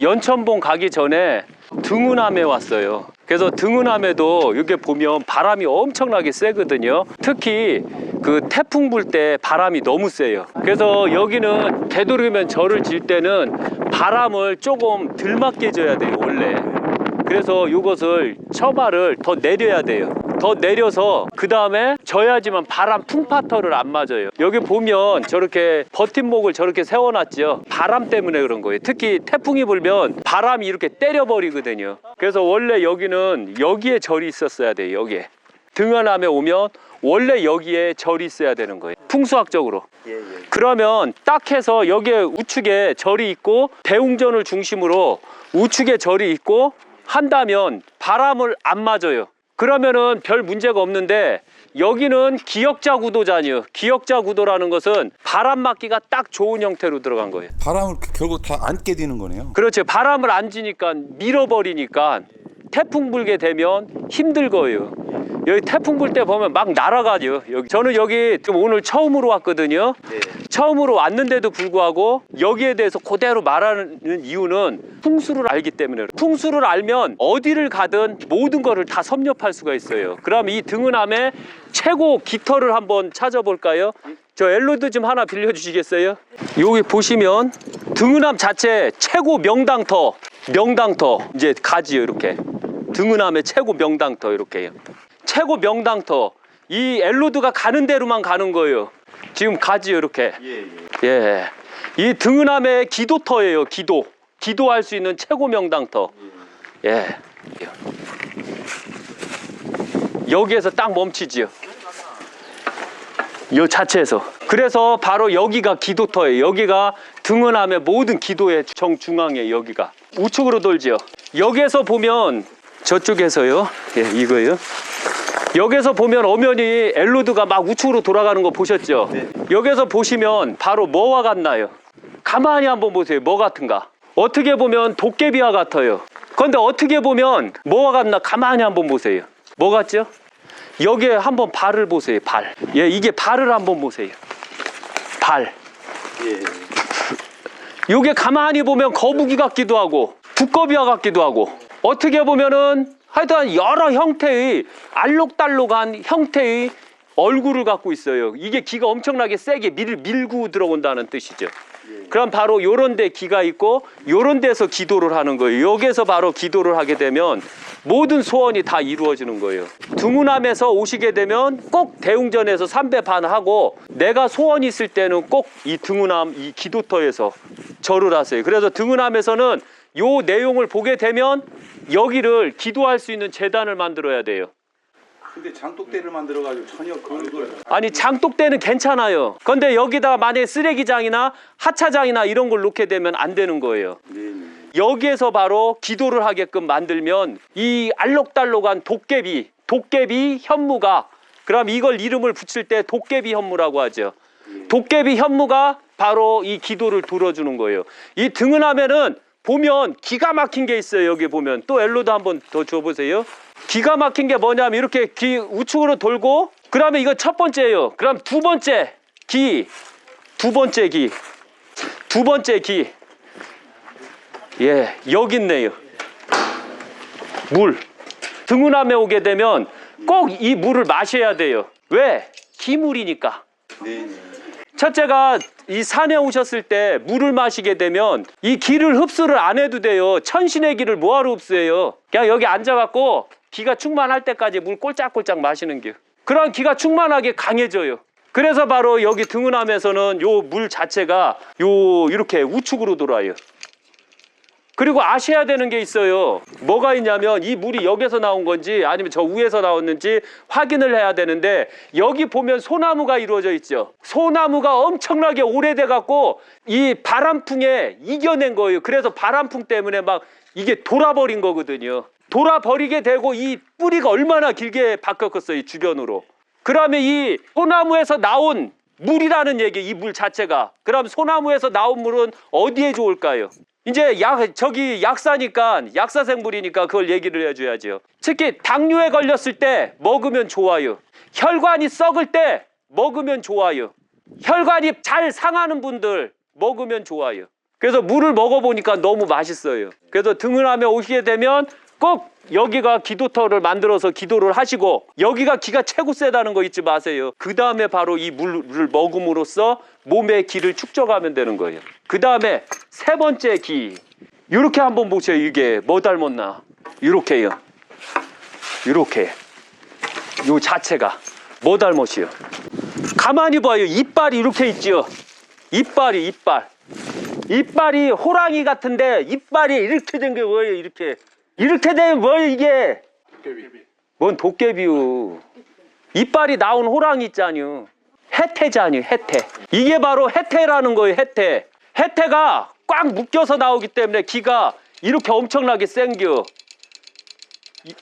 연천봉 가기 전에 등운함에 왔어요. 그래서 등운함에도 이렇게 보면 바람이 엄청나게 세거든요. 특히 그 태풍 불 때 바람이 너무 세요. 그래서 여기는 되도록이면 절을 질 때는 바람을 조금 덜 맞게 줘야 돼요, 원래. 그래서 이것을 처마를 더 내려야 돼요. 더 내려서 그 다음에 져야지만 바람 풍파터를 안 맞아요. 여기 보면 저렇게 버팀목을 저렇게 세워놨죠. 바람 때문에 그런 거예요. 특히 태풍이 불면 바람이 이렇게 때려버리거든요. 그래서 원래 여기는 여기에 절이 있었어야 돼요. 여기에 등원함에 오면 원래 여기에 절이 있어야 되는 거예요, 풍수학적으로. 그러면 딱 해서 여기에 우측에 절이 있고 대웅전을 중심으로 우측에 절이 있고 한다면 바람을 안 맞아요. 그러면은 별 문제가 없는데 여기는 기역자 구도잖아요. 기역자 구도라는 것은 바람 맞기가 딱 좋은 형태로 들어간 거예요. 바람을 결국 다 안게 되는 거네요. 그렇죠. 바람을 안 지니까 밀어버리니까 태풍 불게 되면 힘들 거예요. 여기 태풍 불 때 보면 막 날아가죠. 저는 여기 오늘 처음으로 왔거든요. 처음으로 왔는데도 불구하고 여기에 대해서 그대로 말하는 이유는 풍수를 알기 때문에. 풍수를 알면 어디를 가든 모든 거를 다 섭렵할 수가 있어요. 그럼 이 등은함의 최고 깃터를 한번 찾아볼까요? 저 엘로드 좀 하나 빌려주시겠어요? 여기 보시면 등은함 자체 최고 명당터 이제 가지요. 이렇게 등은함의 최고 명당터 이렇게요. 최고 명당터, 이 엘로드가 가는 대로만 가는 거예요. 지금 가지요. 이렇게. 예. 이 등은함의 기도터예요. 기도할 수 있는 최고 명당터. 예. 여기에서 딱 멈추지요. 이 자체에서. 그래서 바로 여기가 기도터예요. 여기가 등은함의 모든 기도의 정중앙에 여기가 우측으로 돌지요. 여기에서 보면 저쪽에서요. 예, 이거요. 여기서 보면 엄연히 엘로드가 막 우측으로 돌아가는 거 보셨죠? 네. 여기서 보시면 바로 뭐와 같나요? 가만히 한번 보세요. 뭐 같은가? 어떻게 보면 도깨비와 같아요. 그런데 어떻게 보면 뭐와 같나? 가만히 한번 보세요. 뭐 같죠? 여기에 한번 발을 보세요. 발. 예, 이게 발을 한번 보세요. 발. 요게 가만히 보면 거북이 같기도 하고 두꺼비와 같기도 하고 어떻게 보면은 하여튼 여러 형태의 알록달록한 형태의 얼굴을 갖고 있어요. 이게 기가 엄청나게 세게 밀고 들어온다는 뜻이죠. 그럼 바로 요런 데 기가 있고 요런 데서 기도를 하는 거예요. 여기에서 바로 기도를 하게 되면 모든 소원이 다 이루어지는 거예요. 등운함에서 오시게 되면 꼭 대웅전에서 3배 반하고 내가 소원이 있을 때는 꼭 이 등운함 이 기도터에서 절을 하세요. 그래서 등운함에서는 요 내용을 보게 되면 여기를 기도할 수 있는 제단을 만들어야 돼요. 근데 장독대를 만들어가지고 전혀 그걸 아니 장독대는 괜찮아요. 그런데 여기다가 만약에 쓰레기장이나 하차장이나 이런 걸 놓게 되면 안 되는 거예요. 여기에서 바로 기도를 하게끔 만들면 이 알록달록한 도깨비 현무가, 그럼 이걸 이름을 붙일 때 도깨비 현무라고 하죠. 도깨비 현무가 바로 이 기도를 들어주는 거예요. 이 등은하면은 보면 기가 막힌 게 있어요. 여기 보면 또 엘로드 한번 더 줘보세요. 기가 막힌 게 뭐냐면 이렇게 기 우측으로 돌고, 그러면 이거 첫 번째예요. 그럼 두 번째 기. 예, 여기 있네요. 물. 등운함에 오게 되면 꼭 이 물을 마셔야 돼요. 왜? 기물이니까. 첫째가 이 산에 오셨을 때 물을 마시게 되면 이 기를 흡수를 안 해도 돼요. 천신의 기를 뭐하러 흡수해요? 그냥 여기 앉아갖고 기가 충만할 때까지 물 꼴짝꼴짝 마시는 게, 그런 기가 충만하게 강해져요. 그래서 바로 여기 등운함에서는 요 물 자체가 요 이렇게 우측으로 돌아요. 그리고 아셔야 되는 게 있어요. 뭐가 있냐면 이 물이 여기서 나온 건지 아니면 저 위에서 나왔는지 확인을 해야 되는데, 여기 보면 소나무가 이루어져 있죠. 소나무가 엄청나게 오래돼 갖고 이 바람풍에 이겨낸 거예요. 그래서 바람풍 때문에 막 이게 돌아버린 거거든요. 돌아버리게 되고 이 뿌리가 얼마나 길게 바뀌었겠어요, 이 주변으로. 그러면 이 소나무에서 나온 물이라는 얘기, 이 물 자체가. 그럼 소나무에서 나온 물은 어디에 좋을까요? 이제 저기 약사니까, 약사생물이니까 그걸 얘기를 해줘야죠. 특히 당뇨에 걸렸을 때 먹으면 좋아요. 혈관이 썩을 때 먹으면 좋아요. 혈관이 잘 상하는 분들 먹으면 좋아요. 그래서 물을 먹어보니까 너무 맛있어요. 그래서 등은암에 오시게 되면 꼭 여기가 기도터를 만들어서 기도를 하시고, 여기가 기가 최고 세다는 거 잊지 마세요. 그 다음에 바로 이 물을 먹음으로써 몸의 기를 축적하면 되는 거예요. 그 다음에 세 번째 기, 이렇게 한번 보세요. 이게 뭐 닮았나? 이렇게요. 이렇게 요 자체가 뭐 닮았어요? 가만히 봐요. 이빨이 이렇게 있지요. 이빨이 호랑이 같은데 이빨이 이렇게 된 게 뭐예요? 이렇게 되면 뭐예요 이게? 뭔 도깨비요. 이빨이 나온 호랑이 있잖요. 해태잖요. 해태. 이게 바로 해태라는 거예요. 해태가 꽉 묶여서 나오기 때문에 기가 이렇게 엄청나게 생겨.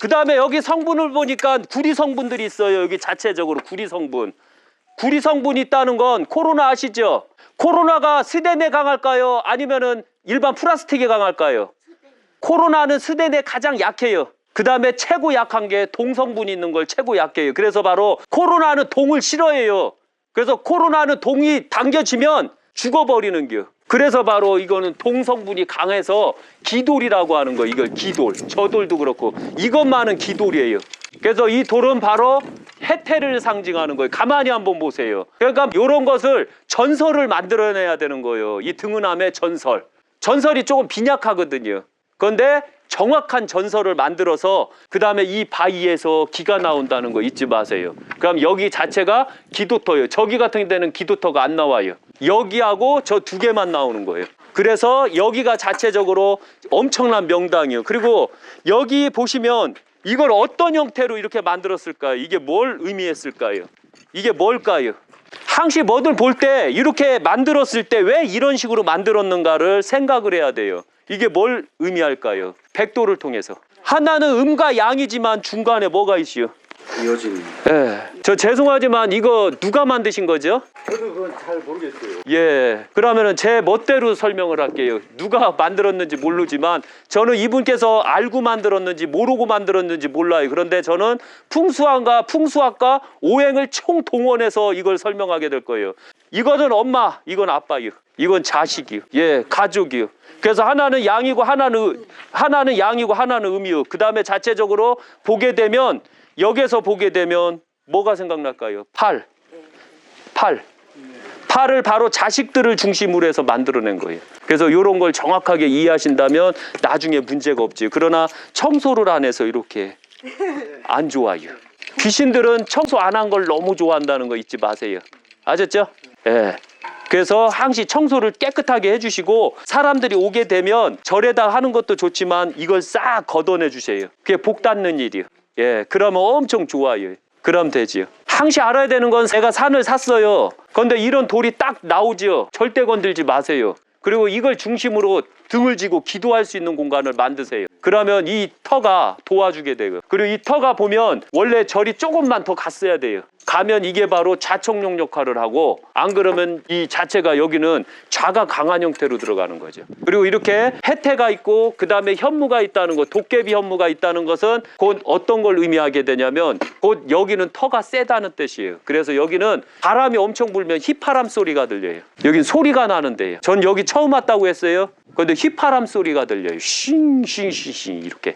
그 다음에 여기 성분을 보니까 구리 성분들이 있어요. 여기 자체적으로 구리 성분이 있다는 건 코로나 아시죠? 코로나가 스데네 강할까요? 아니면은 일반 플라스틱에 강할까요? 코로나는 스데네 가장 약해요. 그 다음에 최고 약한 게 동성분이 있는 걸 최고 약해요. 그래서 바로 코로나는 동을 싫어해요. 그래서 코로나는 동이 당겨지면 죽어버리는 겨. 그래서 바로 이거는 동성분이 강해서 기돌이라고 하는 거. 이걸 기돌. 저돌도 그렇고 이것만은 기돌이에요. 그래서 이 돌은 바로 해태를 상징하는 거예요. 가만히 한번 보세요. 그러니까 이런 것을 전설을 만들어내야 되는 거예요. 이 등은암의 전설이 조금 빈약하거든요. 그런데 정확한 전설을 만들어서 그 다음에 이 바위에서 기가 나온다는 거 잊지 마세요. 그럼 여기 자체가 기도터예요. 저기 같은 데는 기도터가 안 나와요. 여기하고 저 두 개만 나오는 거예요. 그래서 여기가 자체적으로 엄청난 명당이에요. 그리고 여기 보시면 이걸 어떤 형태로 이렇게 만들었을까요? 이게 뭘 의미했을까요? 이게 뭘까요? 항시 뭐든 볼 때 이렇게 만들었을 때 왜 이런 식으로 만들었는가를 생각을 해야 돼요. 이게 뭘 의미할까요? 백도를 통해서. 하나는 음과 양이지만 중간에 뭐가 있어요? 이어진. 예. 저 죄송하지만 이거 누가 만드신 거죠? 저도 그건 잘 모르겠어요. 예. 그러면은 제 멋대로 설명을 할게요. 누가 만들었는지 모르지만 저는 이분께서 알고 만들었는지 모르고 만들었는지 몰라요. 그런데 저는 풍수학과 오행을 총동원해서 이걸 설명하게 될 거예요. 이거는 엄마, 이건 아빠요. 이건 자식이요. 예, 가족이요. 그래서 하나는 양이고 하나는 양이고 하나는 음이요. 그 다음에 자체적으로 보게 되면 여기서 보게 되면 뭐가 생각날까요? 팔을 바로 자식들을 중심으로 해서 만들어낸 거예요. 그래서 이런 걸 정확하게 이해하신다면 나중에 문제가 없지. 그러나 청소를 안 해서 이렇게 안 좋아요. 귀신들은 청소 안 한 걸 너무 좋아한다는 거 잊지 마세요. 아셨죠? 예. 그래서 항시 청소를 깨끗하게 해주시고 사람들이 오게 되면 절에다 하는 것도 좋지만 이걸 싹 걷어내 주세요. 그게 복 닿는 일이요. 예, 그러면 엄청 좋아요. 그럼 되지요. 항시 알아야 되는 건 제가 산을 샀어요. 그런데 이런 돌이 딱 나오지요. 절대 건들지 마세요. 그리고 이걸 중심으로 등을 지고 기도할 수 있는 공간을 만드세요. 그러면 이 터가 도와주게 돼요. 그리고 이 터가 보면 원래 절이 조금만 더 갔어야 돼요. 가면 이게 바로 자청용 역할을 하고, 안 그러면 이 자체가 여기는 좌가 강한 형태로 들어가는 거죠. 그리고 이렇게 해태가 있고 그 다음에 현무가 있다는 것, 도깨비 현무가 있다는 것은 곧 어떤 걸 의미하게 되냐면 곧 여기는 터가 세다는 뜻이에요. 그래서 여기는 바람이 엄청 불면 휘파람 소리가 들려요. 여긴 소리가 나는데요. 전 여기 처음 왔다고 했어요. 그런데 휘파람 소리가 들려요. 싱싱싱싱 이렇게.